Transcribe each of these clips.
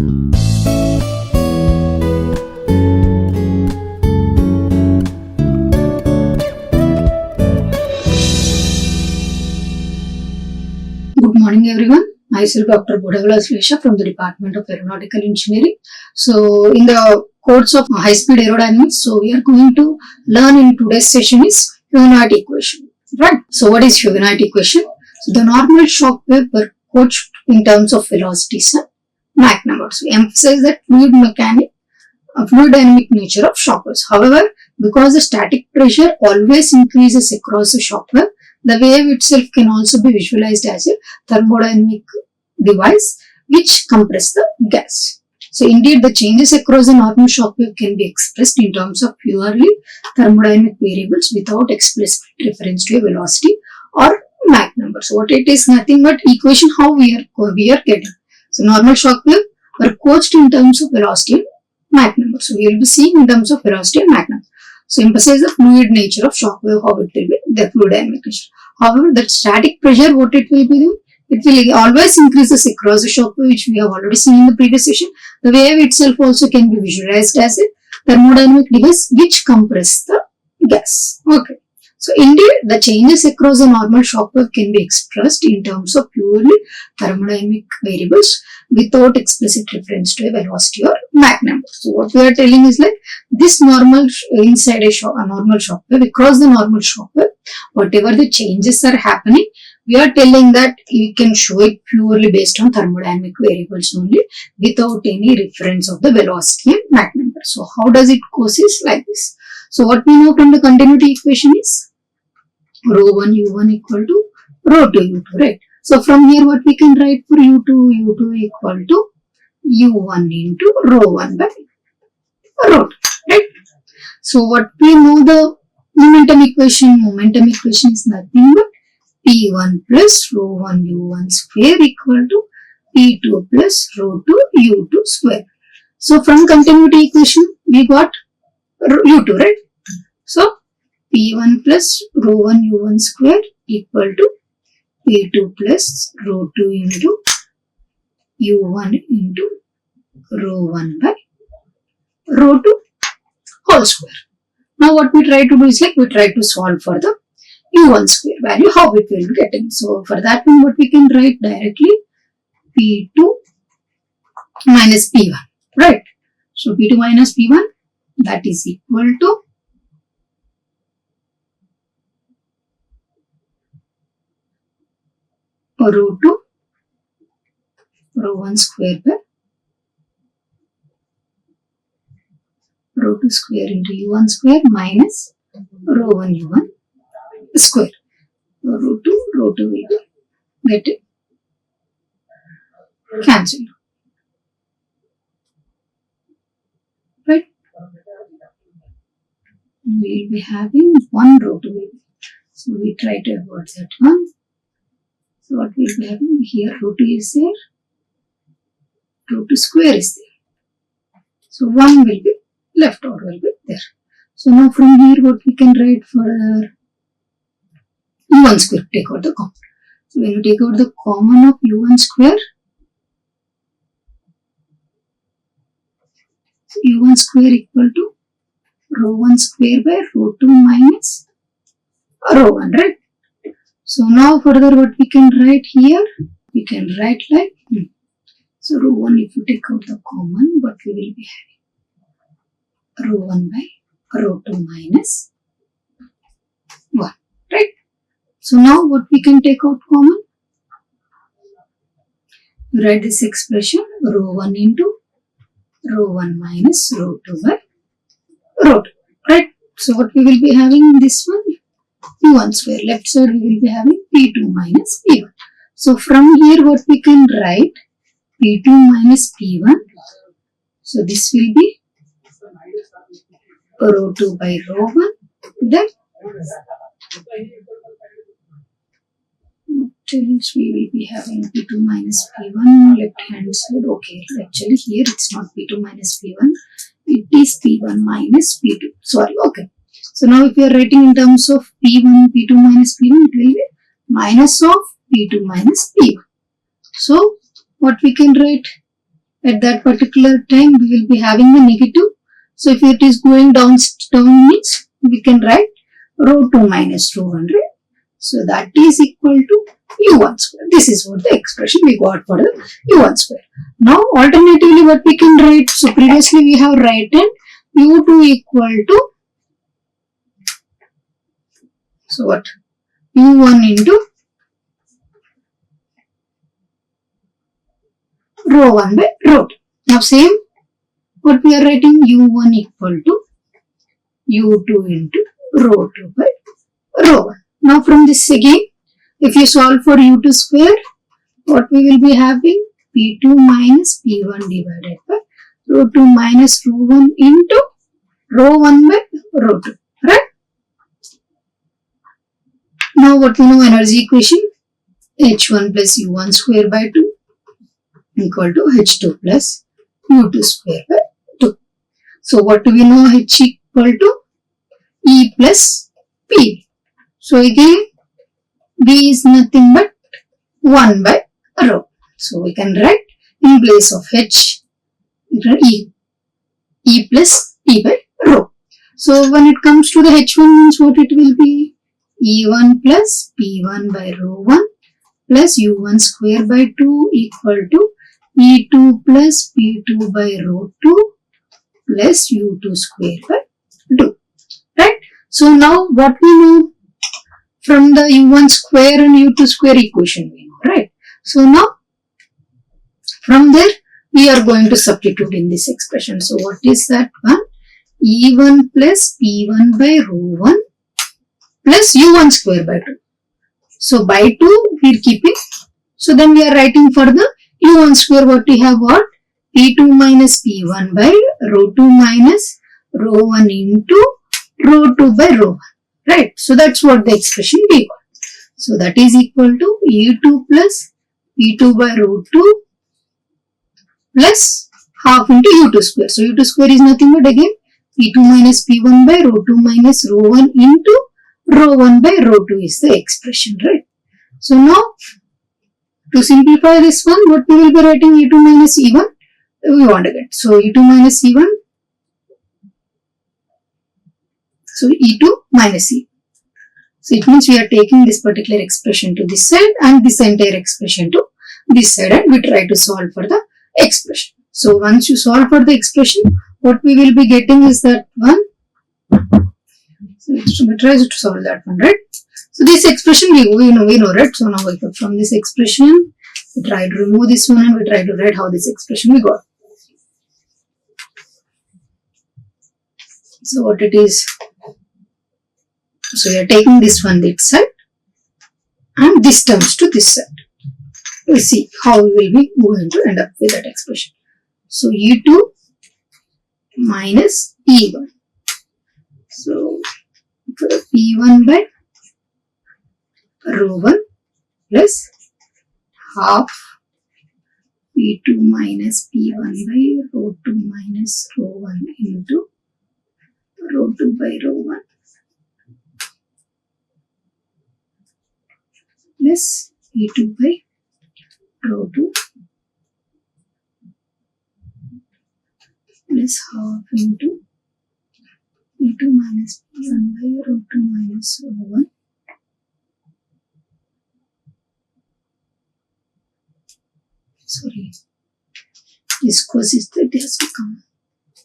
Good morning everyone. Myself Dr. Aslesha from the Department of Aeronautical Engineering. So in the course of high-speed aerodynamics, so we are going to learn in today's session is Hugoniot equation. Right. So what is Hugoniot equation? So the normal shock wave were coached in terms of velocities and Mach numbers. We emphasize that fluid dynamic nature of shock waves. However, because the static pressure always increases across the shock wave, the wave itself can also be visualized as a thermodynamic device which compresses the gas. So indeed, the changes across the normal shock wave can be expressed in terms of purely thermodynamic variables without explicit reference to a velocity or Mach number. So what it is, nothing but equation how we are getting. So normal shock wave are coached in terms of velocity and Mach number. So we will be seeing in terms of velocity and Mach number. So emphasize the fluid nature of shock wave, how it will be, the fluid dynamic nature. However, that static pressure, what it will be doing? It will always increases across the shock wave, which we have already seen in the previous session. The wave itself also can be visualized as a thermodynamic device which compresses the gas. Okay. So indeed, the changes across the normal shock wave can be expressed in terms of purely thermodynamic variables without explicit reference to a velocity or Mach number. So what we are telling is like this normal inside a normal shock wave, across the normal shock wave, whatever the changes are happening, we are telling that we can show it purely based on thermodynamic variables only without any reference of the velocity and Mach number. So how does it goes is like this. So what we know from the continuity equation is rho1 u1 equal to rho2 u2, right? So from here what we can write for u2 equal to u1 into rho1 by rho2, right? So what we know the momentum equation is nothing but p1 plus rho1 u1 square equal to p2 plus rho2 u2 square. So from continuity equation we got u2, right? So p1 plus rho1 u1 square equal to p2 plus rho2 into u1 into rho1 by rho2 whole square. Now what we try to do is like we try to solve for the u1 square value, how it will be getting. So for that one what we can write directly p2 minus p1, right? So p2 minus p1 that is equal to rho2 rho1 square by rho2 square into u1 square minus rho1 u1 square. Rho2 will get it cancelled, right? We will be having one rho2, so we try to avoid that one. So what we will be having here, rho2 is there, rho2 square is there. So 1 will be left out, will be there. So now from here what we can write for u1 square, take out the common. So when you take out the common of u1 square, so u1 square equal to rho1 square by rho2 minus rho1, right? So now further what we can write here, we can write like, so rho1 if you take out the common, what we will be having, rho1 by rho2 minus 1, right? So now what we can take out common, you write this expression rho1 into rho1 minus rho2 by rho2, right? So what we will be having this one, p1 square, left side we will be having p2 minus p1. So from here what we can write, p2 minus p1, so this will be rho2 by rho1, then we will be having p2 minus p1 left hand side. Okay, actually here it's not p2 minus p1, it is p1 minus p2, sorry, okay. So now if you are writing in terms of p1, p2 minus p1, it will be minus of p2 minus p1. So what we can write, at that particular time we will be having the negative. So if it is going down means we can write rho 2 minus rho 1, right? So that is equal to u1 square. This is what the expression we got for the u1 square. Now alternatively what we can write, so previously we have written u2 equal to, so what, u1 into rho 1 by rho 2. Now same what we are writing, u1 equal to u2 into rho 2 by rho 1. Now from this again, if you solve for u2 square, what we will be having, p2 minus p1 divided by rho 2 minus rho 1 into rho 1 by rho 2, right? Now what we know, energy equation, h1 plus u1 square by 2 equal to h2 plus u2 square by 2. So what do we know, h equal to E plus P. So again B is nothing but 1 by rho. So we can write in place of H E plus P by rho. So when it comes to the H1 means what it will be, E1 plus P1 by rho 1 plus U1 square by 2 equal to E2 plus P2 by rho 2 plus U2 square by 2. Right? So now what we know from the U1 square and U2 square equation we know, right? So now from there we are going to substitute in this expression. So what is that one? E1 plus P1 by rho 1 plus U1 square by 2. So by 2 we are keeping. So then we are writing for the U1 square what we have got, P2 minus P1 by rho 2 minus rho 1 into rho 2 by rho 1. Right. So that's what the expression we got. So that is equal to E2 plus P2 by rho 2 plus half into U2 square. So U2 square is nothing but again P2 minus P1 by rho 2 minus rho 1 into rho 1 by rho 2 is the expression, right? So now to simplify this one, what we will be writing, E2 minus E1 we want to get. So E2 minus E1. So E2 minus E. So it means we are taking this particular expression to this side and this entire expression to this side, and we try to solve for the expression. So once you solve for the expression, what we will be getting is that one. So we try to solve that one, right? So this expression we know, right? So now we put from this expression, we try to remove this one and we try to write how this expression we got. So what it is, so we are taking this one this side and this terms to this side. We'll see how we will be going to end up with that expression. So E2 minus E1. So for P1 by rho 1 plus half P2 minus P1 by rho 2 minus rho 1 into rho 2 by rho 1 plus P2 by rho 2 plus half into P2 minus P1 by rho 2 minus rho 1 . Sorry, this cos is that it has become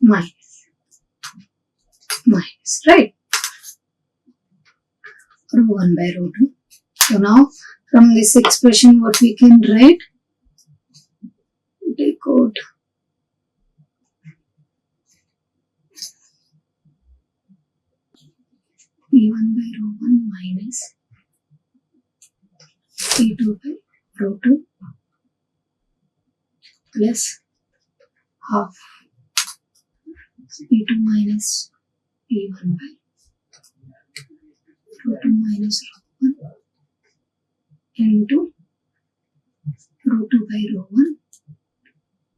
minus, right? Rho 1 by rho 2. So now from this expression what we can write, take out P1 by rho 1 minus P2 by rho 2 plus half P2 minus P1 by rho 2 minus rho 1 into rho 2 by rho 1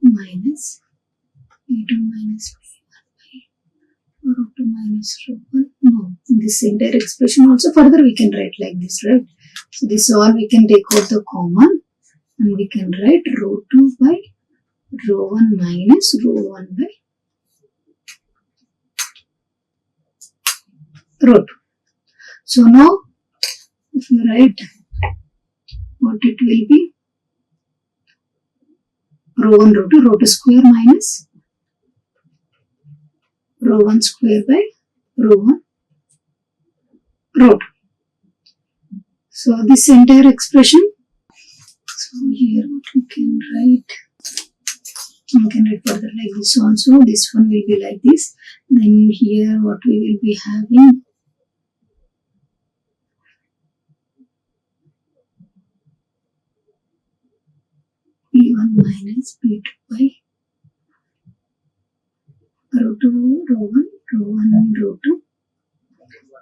minus P2 minus P1 by rho 2 minus rho 1. No, this entire expression also further we can write like this, right? So this all we can take out the common and we can write rho 2 by rho 1 minus rho 1 by rho 2. So now if you write what it will be, rho 1 rho 2 square minus rho 1 square by rho 1 rho 2. So this entire expression, so here what we can write, we can write further like this also, this one will be like this, then here what we will be having, P1 minus P2 by rho 2 rho 1 rho 2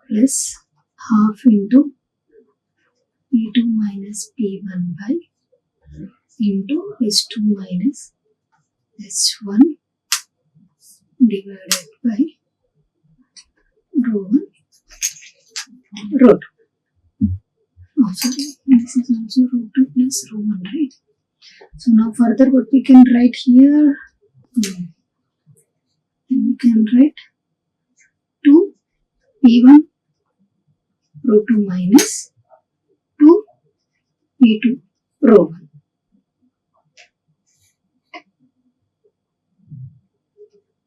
plus half into P2 minus P1 by into S2 minus S1 divided by rho 1 rho 2. Oh, sorry, this is also rho 2 plus rho 1, right? So now further what we can write here, then we can write 2 P1 rho 2 minus 2 P2 rho 1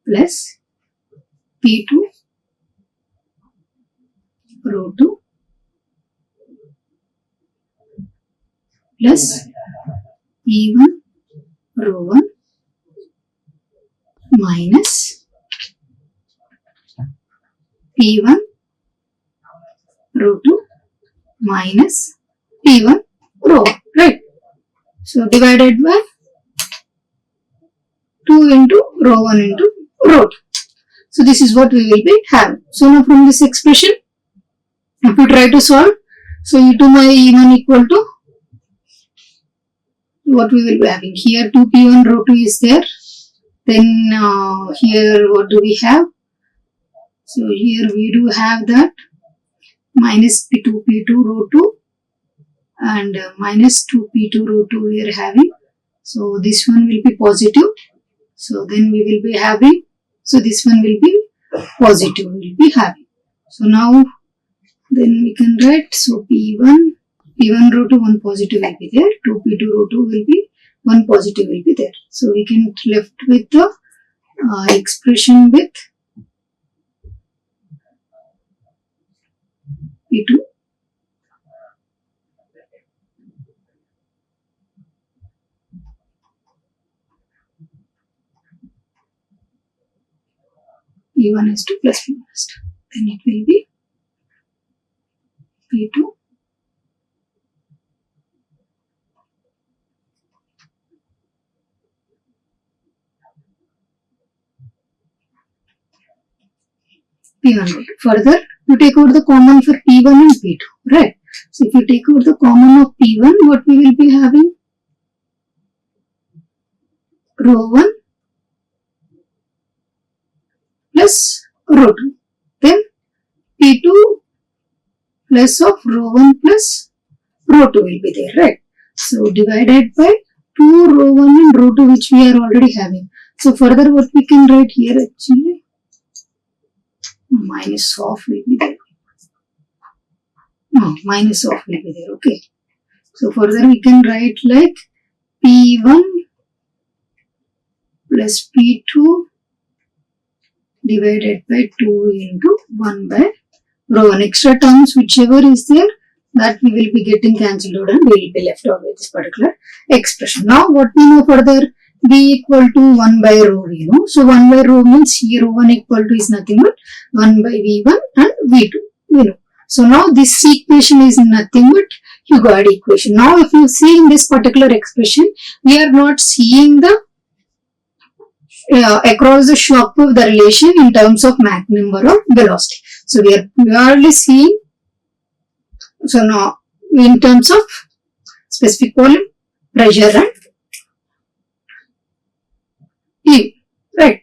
plus P2 rho 2 plus P1 rho 1 minus P1 rho 2 minus P1 rho 1, right? So divided by 2 into rho 1 into rho 2. So this is what we will be having. So now from this expression, if you try to solve, so E2 by E1 equal to what we will be having here, 2P1 rho 2 is there. Then here what do we have? So here we do have that minus P2 rho 2 and minus 2P2 rho 2 we are having. So this one will be positive. So then we will be having, so this one will be positive, we will be having. So now then we can write, so P1 rho 2 1 positive will be there, 2P2 rho 2 will be 1 positive will be there. So we can left with the expression with P2 P1 is 2 plus P1 is 2. Then it will be P2 P1. Further, you take out the common for P1 and P2, right? So if you take out the common of P1, what we will be having? Rho 1 plus rho 2. Then P2 plus of rho 1 plus rho 2 will be there, right? So divided by 2 rho 1 and rho 2 which we are already having. So further what we can write here actually, minus of will be there. No, minus of will be there, okay. So further we can write like P1 plus P2 divided by 2 into 1 by rho 1. Extra terms whichever is there, that we will be getting cancelled out and we will be left out with this particular expression. Now what we know further, B equal to 1 by rho we know. So 1 by rho means here rho 1 equal to is nothing but 1 by V1 and V2 we know. So now this equation is nothing but Hugoniot equation. Now if you see in this particular expression, we are not seeing the across the shock wave the relation in terms of Mach number or velocity. So we are purely seeing, so now in terms of specific volume, pressure and E, right?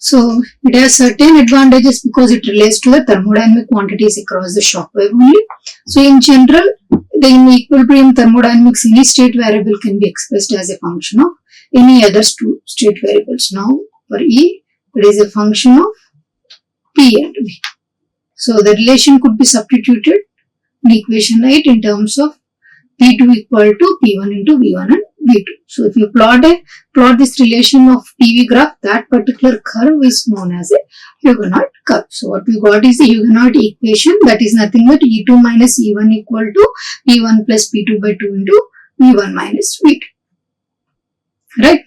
So it has certain advantages because it relates to the thermodynamic quantities across the shock wave only. So in general, in equilibrium thermodynamics, any state variable can be expressed as a function of any other two state variables. Now for E, it is a function of P and V. So the relation could be substituted in equation 8 in terms of P2 equal to P1 into V1 and V2. So if you plot this relation of PV graph, that particular curve is known as a Hugoniot curve. So what we got is the Hugoniot equation, that is nothing but E2 minus E1 equal to P1 plus P2 by 2 into V1 minus V2. Right?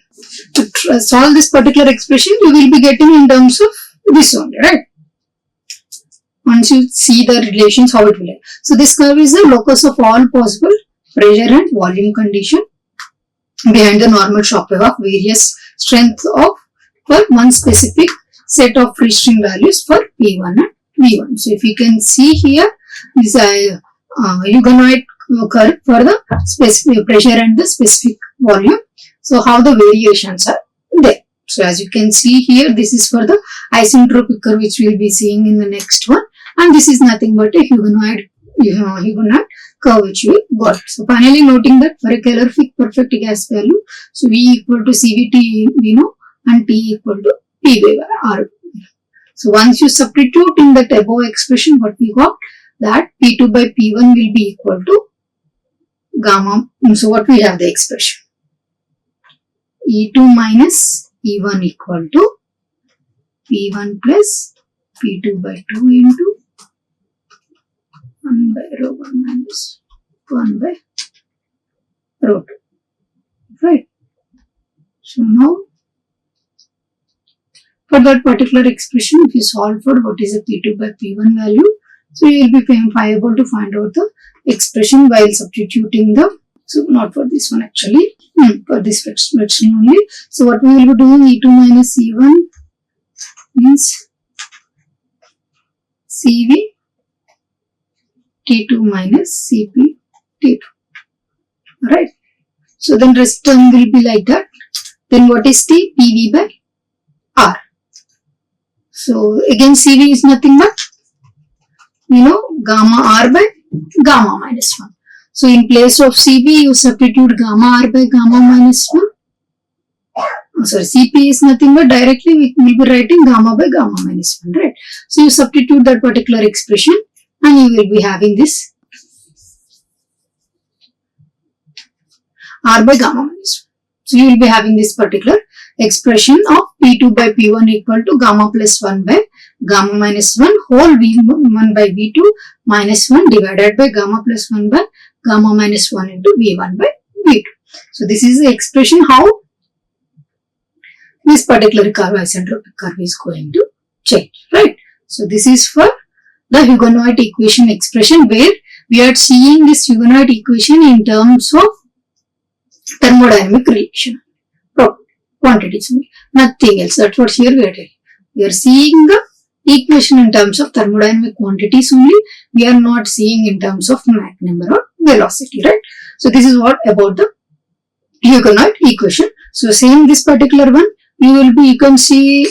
To solve this particular expression, you will be getting in terms of this only, right? Once you see the relations, how it will be. So this curve is the locus of all possible pressure and volume condition behind the normal shock wave of various strength of for one specific set of free string values for P1 and V1. So if you can see here, this is a Hugoniot curve for the specific pressure and the specific volume. So how the variations are there. So as you can see here, this is for the isentropic curve, which we will be seeing in the next one, and this is nothing but a Hugoniot curve which we got. So finally noting that for a calorific perfect gas value, so V equal to CVT we know and T equal to P by R. So once you substitute in that above expression, what we got, that P2 by P1 will be equal to gamma. So what we have the expression, E2 minus E1 equal to P1 plus P2 by 2 into 1 by rho 1 minus 1 by rho 2. Right. So now for that particular expression, if you solve for what is a P2 by P1 value, so you will be able to find out the expression while substituting the, so not for this one actually, for this expression only. So what we will be doing, E2 minus E1 means CV T2 minus CP T2. Right. So then rest term will be like that. Then what is the PV by R? So again CV is nothing but, gamma R by gamma minus 1. So in place of CV, you substitute gamma R by gamma minus 1. CP is nothing but directly we will be writing gamma by gamma minus 1, right? So you substitute that particular expression and you will be having this R by gamma minus 1. So you will be having this particular expression of P2 by P1 equal to gamma plus 1 by gamma minus 1 whole V1 by V2 minus 1 divided by gamma plus 1 by gamma minus 1 into V1 by V2. So this is the expression how this particular curve, isentropic curve, is going to change, right? So this is for the Hugoniot equation expression, where we are seeing this Hugoniot equation in terms of thermodynamic relation, quantities, nothing else. That's what here we are doing. We are seeing the equation in terms of thermodynamic quantities only. We are not seeing in terms of Mach number or velocity, right? So this is what about the Hugoniot equation. So saying this particular one, you can see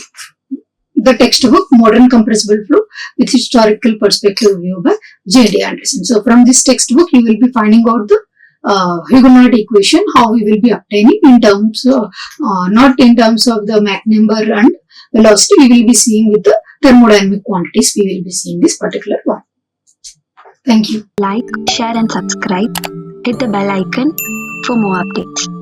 the textbook Modern Compressible Flow with Historical Perspective View by J.D. Anderson. So from this textbook, you will be finding out the Hugoniot equation, how we will be obtaining in terms of, not in terms of the Mach number and velocity, we will be seeing with the thermodynamic quantities, we will be seeing this particular one. Thank you. Like, share and subscribe. Hit the bell icon for more updates.